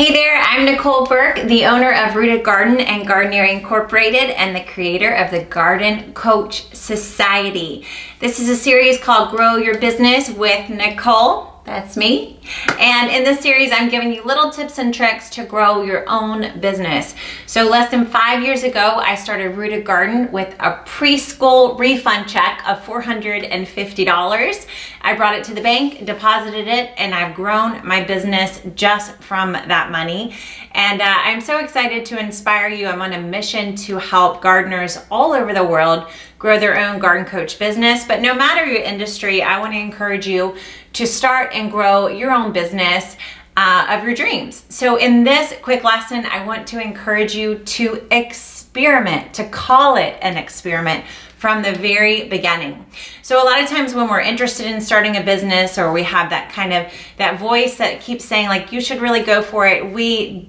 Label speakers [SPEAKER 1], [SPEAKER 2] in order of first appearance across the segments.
[SPEAKER 1] Hey there, I'm Nicole Burke, the owner of Rooted Garden and Gardenary Incorporated and the creator of the Garden Coach Society. This is a series called Grow Your Business with Nicole. That's me. And in this series, I'm giving you little tips and tricks to grow your own business. So less than 5 years ago, I started Rooted Garden with a preschool refund check of $450. I brought it to the bank, deposited it, and I've grown my business just from that money. And I'm so excited to inspire you. I'm on a mission to help gardeners all over the world grow their own garden coach business. But no matter your industry, I want to encourage you to start and grow your own business of your dreams. So in this quick lesson, I want to encourage you to experiment, to call it an experiment from the very beginning. So a lot of times when we're interested in starting a business, or we have that voice that keeps saying like, you should really go for it, we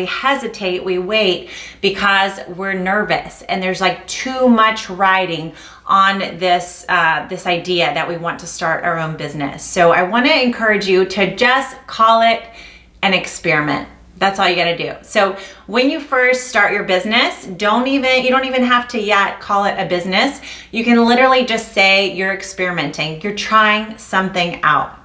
[SPEAKER 1] hesitate, we wait because we're nervous and there's like too much riding on this idea that we want to start our own business. So I want to encourage you to just call it an experiment. That's all you got to do. So when you first start your business, you don't even have to yet call it a business. You can literally just say you're experimenting. You're trying something out.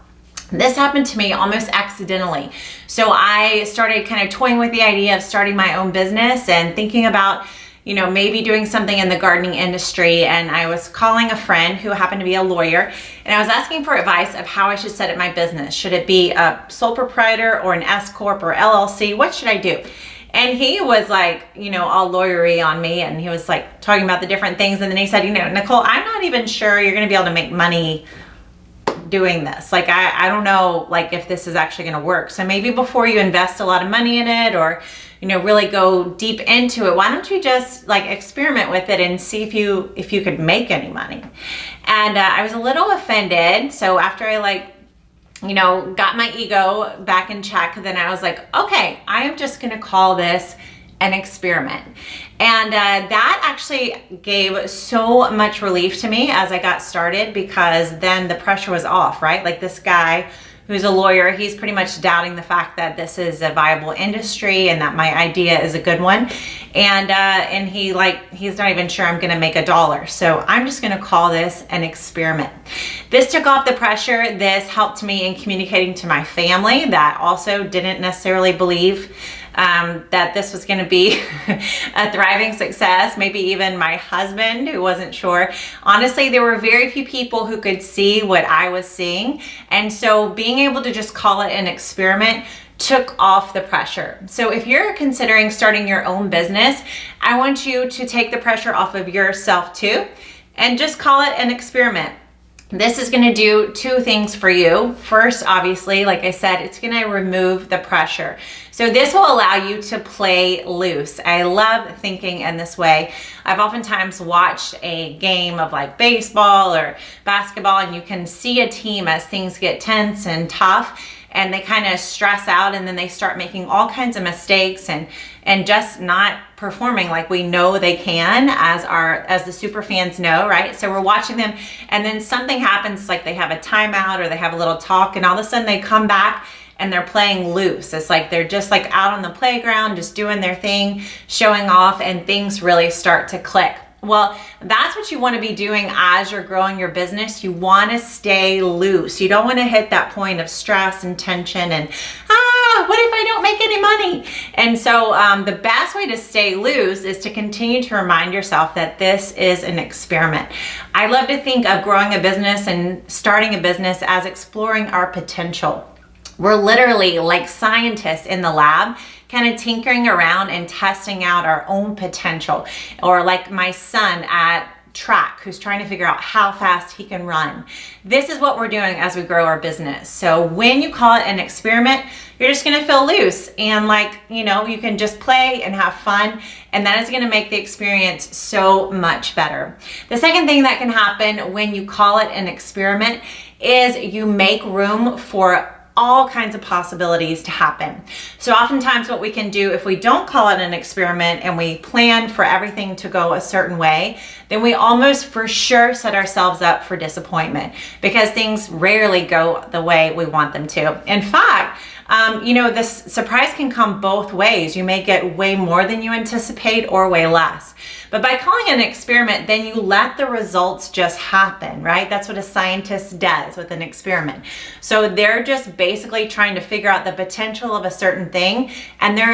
[SPEAKER 1] This happened to me almost accidentally. So I started kind of toying with the idea of starting my own business and thinking about maybe doing something in the gardening industry. And I was calling a friend who happened to be a lawyer, and I was asking for advice of how I should set up my business. Should it be a sole proprietor or an S Corp or LLC? What should I do? And he was like, all lawyery on me, and he was like talking about the different things. And then he said, Nicole, I'm not even sure you're going to be able to make money doing this. Like, I don't know, like, if this is actually going to work. So maybe before you invest a lot of money in it, or really go deep into it, why don't you just like experiment with it and see if you could make any money? And I was a little offended. So after I got my ego back in check, then I was like, okay, I am just going to call this an experiment. And that actually gave so much relief to me as I got started, because then the pressure was off, right? Like, this guy who's a lawyer, he's pretty much doubting the fact that this is a viable industry and that my idea is a good one. And he's not even sure I'm gonna make $1. So I'm just gonna call this an experiment. This took off the pressure. This helped me in communicating to my family that also didn't necessarily believe that this was going to be a thriving success. Maybe even my husband, who wasn't sure. Honestly, there were very few people who could see what I was seeing. And so being able to just call it an experiment took off the pressure. So if you're considering starting your own business, I want you to take the pressure off of yourself too, and just call it an experiment. This is going to do two things for you. First, obviously, like I said, it's going to remove the pressure. So this will allow you to play loose. I love thinking in this way. I've oftentimes watched a game of like baseball or basketball, and you can see a team as things get tense and tough, and they kind of stress out, and then they start making all kinds of mistakes and just not performing like we know they can, as the super fans know, right? So we're watching them, and then something happens, like they have a timeout or they have a little talk, and all of a sudden they come back and they're playing loose. It's like they're just like out on the playground, just doing their thing, showing off, and things really start to click. Well, that's what you want to be doing as you're growing your business. You want to stay loose. You don't want to hit that point of stress and tension and, what if I don't make any money? And so the best way to stay loose is to continue to remind yourself that this is an experiment. I love to think of growing a business and starting a business as exploring our potential. We're literally like scientists in the lab, kind of tinkering around and testing out our own potential. Or like my son at track, who's trying to figure out how fast he can run. This is what we're doing as we grow our business. So when you call it an experiment, you're just going to feel loose and you can just play and have fun, and that is going to make the experience so much better. The second thing that can happen when you call it an experiment is you make room for all kinds of possibilities to happen. So oftentimes what we can do if we don't call it an experiment and we plan for everything to go a certain way, then we almost for sure set ourselves up for disappointment because things rarely go the way we want them to. In fact, This surprise can come both ways. You may get way more than you anticipate or way less. But by calling it an experiment, then you let the results just happen, right? That's what a scientist does with an experiment. So they're just basically trying to figure out the potential of a certain thing, and they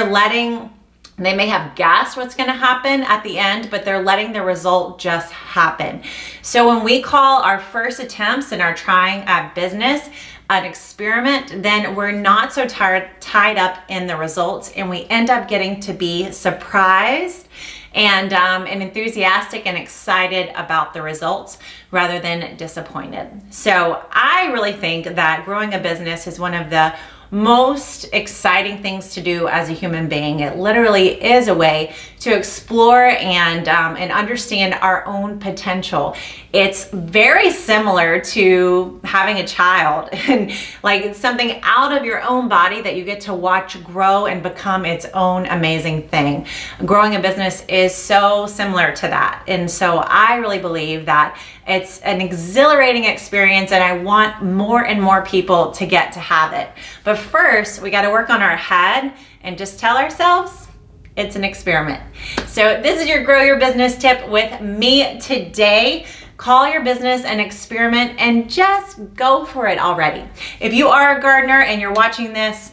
[SPEAKER 1] may have guessed what's going to happen at the end, but they're letting the result just happen. So when we call our first attempts in our trying at business an experiment, then we're not so tied up in the results, and we end up getting to be surprised and enthusiastic and excited about the results rather than disappointed. So I really think that growing a business is one of the most exciting things to do as a human being. It literally is a way to explore and understand our own potential. It's very similar to having a child and like it's something out of your own body that you get to watch grow and become its own amazing thing. Growing a business is so similar to that. And so I really believe that it's an exhilarating experience, and I want more and more people to get to have it. But first, we got to work on our head and just tell ourselves it's an experiment. So this is your Grow Your Business tip with me today. Call your business an experiment and just go for it already. If you are a gardener and you're watching this,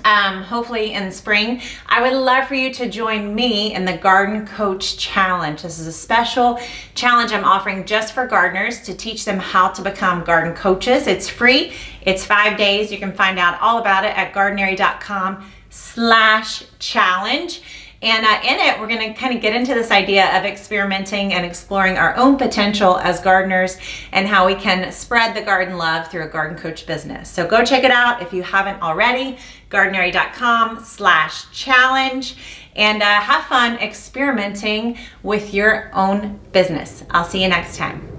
[SPEAKER 1] hopefully in spring, I would love for you to join me in the Garden Coach Challenge. This is a special challenge I'm offering just for gardeners to teach them how to become garden coaches. It's free. It's 5 days. You can find out all about it at gardenary.com/challenge. And in it, we're going to kind of get into this idea of experimenting and exploring our own potential as gardeners and how we can spread the garden love through a garden coach business. So go check it out if you haven't already, gardenary.com/challenge, and have fun experimenting with your own business. I'll see you next time.